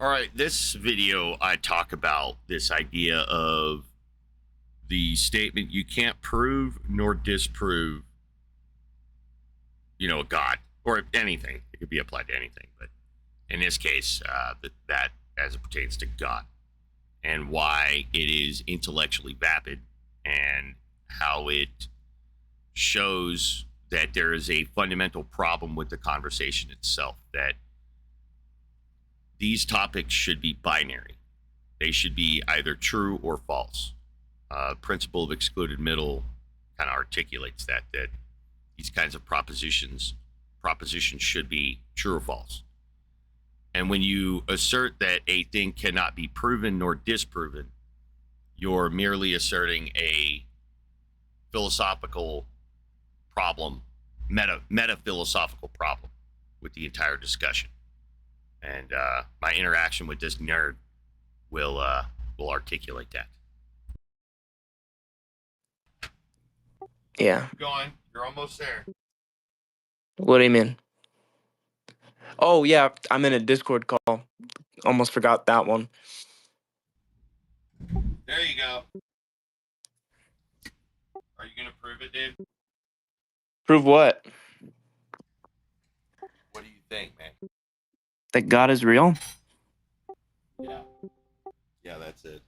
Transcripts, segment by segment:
All right, this video I talk about this idea of the statement you can't prove nor disprove, a God or anything. It could be applied to anything, but in this case, that as it pertains to God and why it is intellectually vapid and how it shows that there is a fundamental problem with the conversation itself, that these topics should be binary. They should be either true or false. Principle of excluded middle kind of articulates that these kinds of propositions should be true or false. And when you assert that a thing cannot be proven nor disproven, you're merely asserting a philosophical problem, meta philosophical problem with the entire discussion. And my interaction with this nerd will articulate that. Yeah. Keep going. You're almost there. What do you mean? Oh, yeah, I'm in a Discord call. Almost forgot that one. There you go. Are you going to prove it, dude? Prove what? What do you think, man? That God is real? Yeah. Yeah, that's it.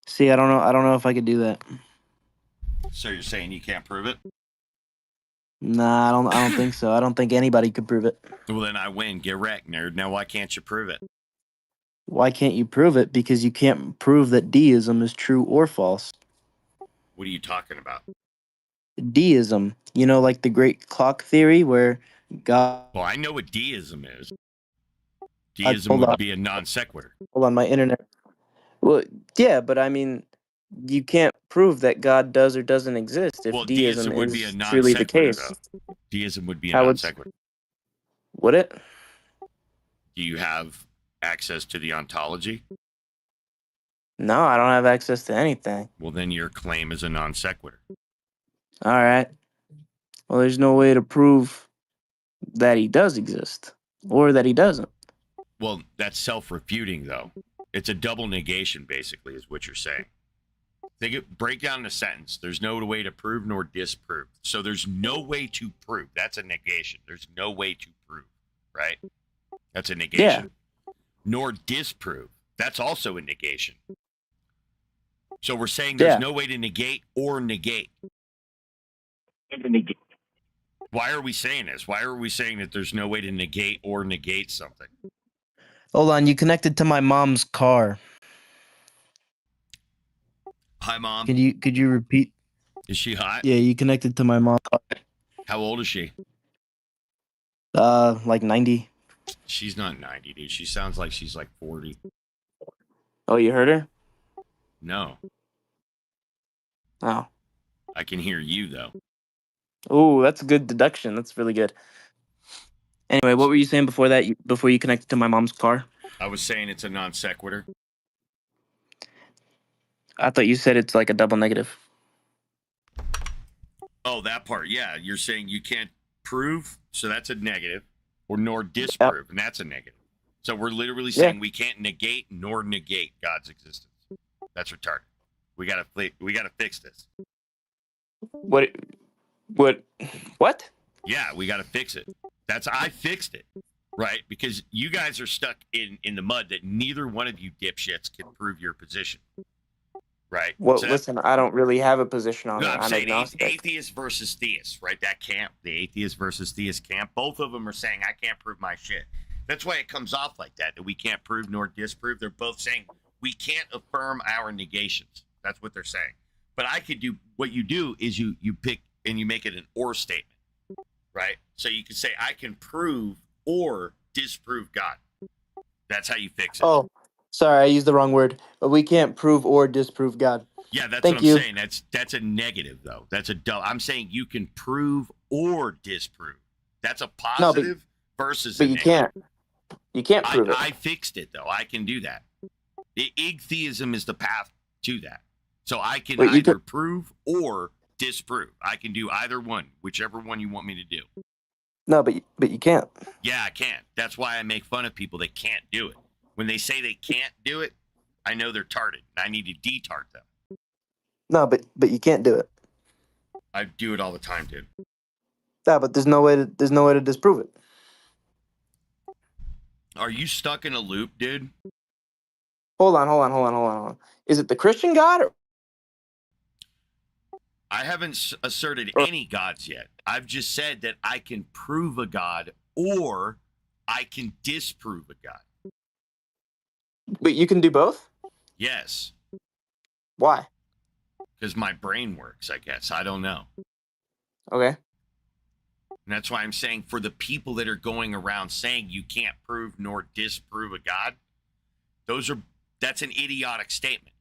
See, I don't know if I could do that. So you're saying you can't prove it? Nah, I don't think so. I don't think anybody could prove it. Well, then I win. Get wrecked, nerd. Now, why can't you prove it? Why can't you prove it? Because you can't prove that deism is true or false. What are you talking about? Deism, like the great clock theory where God... Well, I know what deism is. Deism would be a non sequitur. Hold on, my internet. Well, yeah, but I mean, you can't prove that God does or doesn't exist if deism would is be a non truly the case. Though. Deism would be a non sequitur. Would it? Do you have access to the ontology? No, I don't have access to anything. Well, then your claim is a non sequitur. All right. Well, there's no way to prove that he does exist or that he doesn't. Well, that's self-refuting, though. It's a double negation, basically, is what you're saying. Break down the sentence. There's no way to prove nor disprove. So there's no way to prove. That's a negation. There's no way to prove, right? That's a negation. Yeah. Nor disprove. That's also a negation. So we're saying there's no way to negate or negate. Why are we saying this? Why are we saying that there's no way to negate or negate something? Hold on, you connected to my mom's car. Hi, Mom. Could you repeat? Is she hot? Yeah, you connected to my mom's car. How old is she? Like 90. She's not 90, dude. She sounds like she's like 40. Oh, you heard her? No. Oh. I can hear you, though. Oh, that's a good deduction. That's really good. Anyway, what were you saying before that? Before you connected to my mom's car? I was saying it's a non sequitur. I thought you said it's like a double negative. Oh, that part. Yeah, you're saying you can't prove, so that's a negative, or nor disprove, and that's a negative. So we're literally saying we can't negate nor negate God's existence. That's retarded. We gotta fix this. What? Yeah, we gotta fix it. I fixed it, right? Because you guys are stuck in the mud that neither one of you dipshits can prove your position, right? Well, so listen, I don't really have a position on it. I'm saying atheist versus theist, right? That camp, the atheist versus theist camp, both of them are saying I can't prove my shit. That's why it comes off like that we can't prove nor disprove. They're both saying we can't affirm our negations. That's what they're saying. But I could do what you do is you pick and you make it an or statement. Right? So you can say, I can prove or disprove God. That's how you fix it. Oh, sorry, I used the wrong word. But we can't prove or disprove God. Yeah, that's what I'm saying. That's a negative, though. I'm saying you can prove or disprove. That's a positive versus a negative. You can't prove it. I fixed it, though. I can do that. Igtheism is the path to that. So I can either prove or disprove. I can do either one, whichever one you want me to do. No, but you can't. Yeah, I can't. That's why I make fun of people that can't do it. When they say they can't do it, I know they're tarded. And I need to detard them. No, but you can't do it. I do it all the time, dude. Yeah, but there's no way to disprove it. Are you stuck in a loop, dude? Hold on. Is it the Christian God I haven't asserted or any gods yet. I've just said that I can prove a god or I can disprove a god. but you can do both? Yes, Why? because my brain works, I guess. I don't know. Okay. And that's why I'm saying for the people that are going around saying you can't prove nor disprove a god, that's an idiotic statement.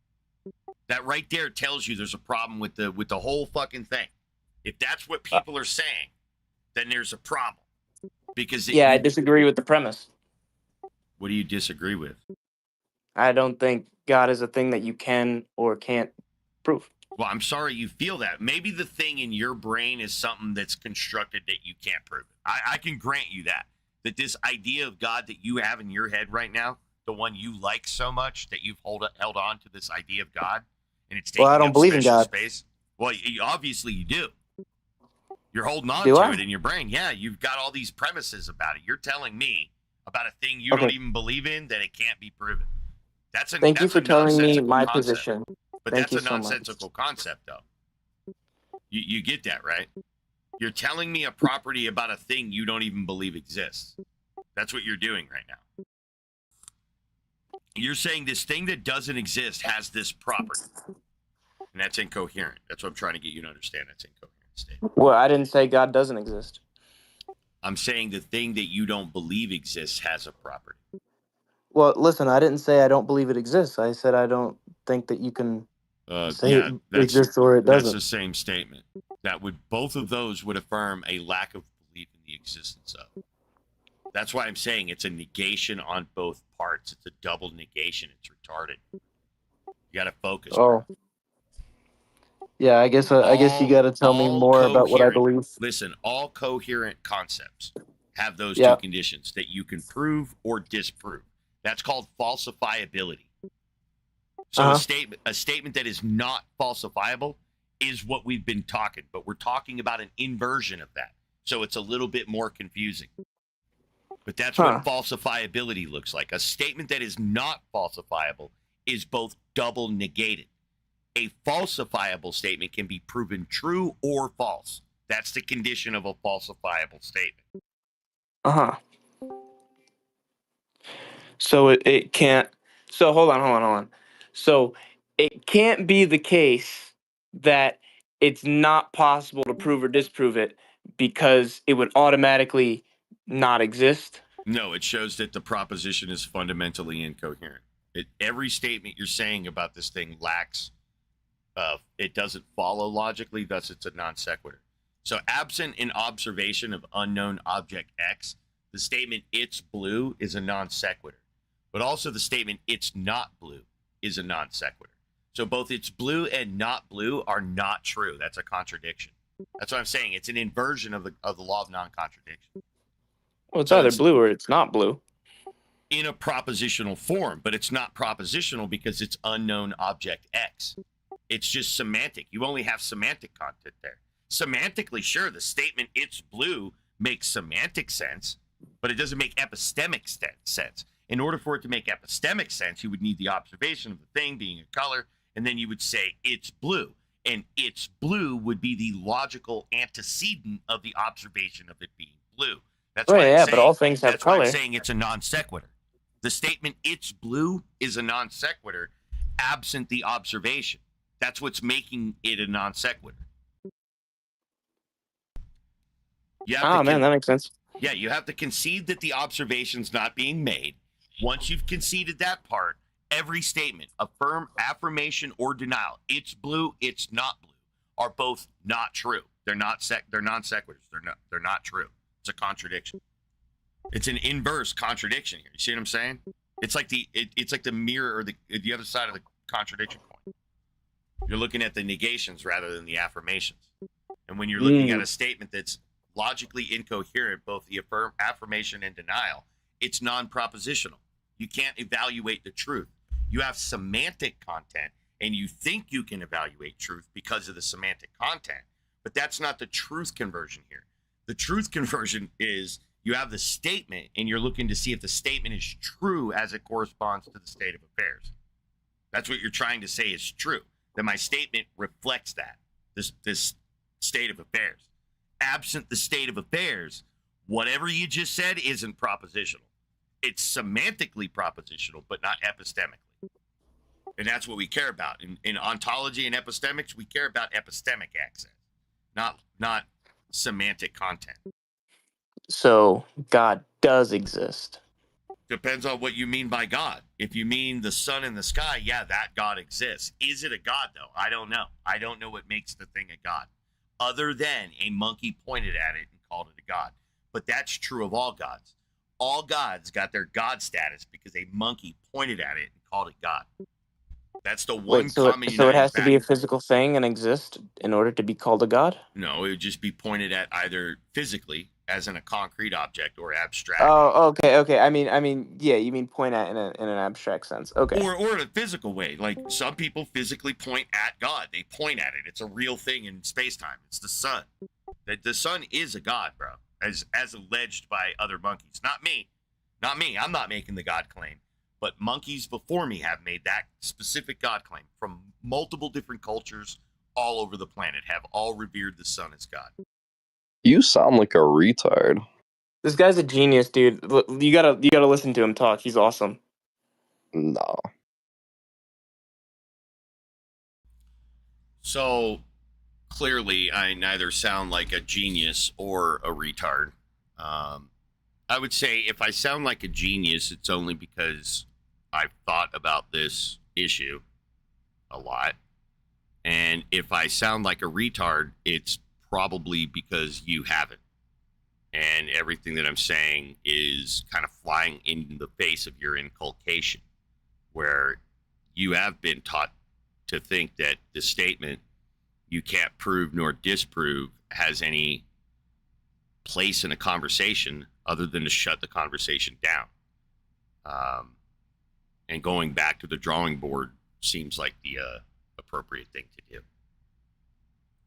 That right there tells you there's a problem with the whole fucking thing. If that's what people are saying, then there's a problem. Because I disagree with the premise. What do you disagree with? I don't think God is a thing that you can or can't prove. Well, I'm sorry you feel that. Maybe the thing in your brain is something that's constructed that you can't prove it. I can grant you that. That this idea of God that you have in your head right now, the one you like so much, that you've held on to this idea of God, and it's taking Well, I don't up believe in special God. space. Well, obviously you do. You're holding on Do to I? it in your brain. Yeah, you've got all these premises about it. You're telling me about a thing you Okay. don't even believe in that it can't be proven. Thank you for telling me my concept. position. But Thank that's you a so much. nonsensical concept, though. You get that, right? You're telling me a property about a thing you don't even believe exists. That's what you're doing right now. You're saying this thing that doesn't exist has this property. And that's incoherent. That's what I'm trying to get you to understand. That's incoherent statement. Well, I didn't say God doesn't exist. I'm saying the thing that you don't believe exists has a property. Well, listen, I didn't say I don't believe it exists. I said I don't think that you can say it exists or it That's doesn't. the same statement. Both of those would affirm a lack of belief in the existence of. That's why I'm saying it's a negation on both parts. It's a double negation. It's retarded. You got to focus. Oh, yeah. I guess you got to tell me more about what I believe. Listen, all coherent concepts have those Yeah. two conditions that you can prove or disprove. That's called falsifiability. So a statement that is not falsifiable is what we've been talking, but we're talking about an inversion of that. So it's a little bit more confusing. But that's what falsifiability looks like. A statement that is not falsifiable is both double negated. A falsifiable statement can be proven true or false. That's the condition of a falsifiable statement. So it can't. So hold on. So it can't be the case that it's not possible to prove or disprove it because it would automatically not exist. No, it shows that the proposition is fundamentally incoherent. Every statement you're saying about this thing lacks, it doesn't follow logically, thus it's a non sequitur. So absent an observation of unknown object X, the statement it's blue is a non sequitur. But also the statement it's not blue is a non sequitur. So both it's blue and not blue are not true. That's a contradiction. That's what I'm saying. It's an inversion of the law of non-contradiction. Well, it's either blue or it's not blue. In a propositional form, but it's not propositional because it's unknown object X. It's just semantic. You only have semantic content there. Semantically, sure, the statement it's blue makes semantic sense, but it doesn't make epistemic sense. In order for it to make epistemic sense, you would need the observation of the thing being a color, and then you would say it's blue. And it's blue would be the logical antecedent of the observation of it being blue. That's why I'm saying, but all things have color. Why I'm saying it's a non sequitur. The statement it's blue is a non sequitur absent the observation. That's what's making it a non sequitur. Man, that makes sense. Yeah, you have to concede that the observation's not being made. Once you've conceded that part, every statement, affirmation, or denial, it's blue, it's not blue, are both not true. They're not they're non sequiturs. They're not true. It's a contradiction. It's an inverse contradiction here. You see what I'm saying? It's like it's like the mirror or the other side of the contradiction coin. You're looking at the negations rather than the affirmations. And when you're looking at a statement that's logically incoherent, both the affirmation and denial, it's non-propositional. You can't evaluate the truth. You have semantic content, and you think you can evaluate truth because of the semantic content, but that's not the truth conversion here. The truth conversion is you have the statement, and you're looking to see if the statement is true as it corresponds to the state of affairs. That's what you're trying to say is true, that my statement reflects that, this state of affairs. Absent the state of affairs, whatever you just said isn't propositional. It's semantically propositional, but not epistemically. And that's what we care about. In ontology and epistemics, we care about epistemic access, not semantic content. So God does exist. Depends on what you mean by God. If you mean the sun in the sky, yeah, that God exists. Is it a God, though? I don't know. I don't know what makes the thing a God, other than a monkey pointed at it and called it a God. But that's true of all gods. All gods got their God status because a monkey pointed at it and called it God. That's the one Wait, so common it, so it uniting has to be a factor. physical thing and exist in order to be called a god? No, it would just be pointed at either physically, as in a concrete object, or abstract. Oh, okay. I mean, yeah, you mean point at in an abstract sense. Okay. Or in a physical way. Like some people physically point at God. They point at it. It's a real thing in space-time. It's the sun. The sun is a god, bro, as alleged by other monkeys. Not me. Not me. I'm not making the God claim. But monkeys before me have made that specific God claim from multiple different cultures all over the planet, have all revered the sun as God. You sound like a retard. This guy's a genius, dude. You gotta listen to him talk. He's awesome. No. So clearly, I neither sound like a genius or a retard. I would say if I sound like a genius, it's only because I've thought about this issue a lot. And if I sound like a retard, it's probably because you haven't. And everything that I'm saying is kind of flying in the face of your inculcation, where you have been taught to think that the statement you can't prove nor disprove has any place in a conversation other than to shut the conversation down. And going back to the drawing board seems like the appropriate thing to do.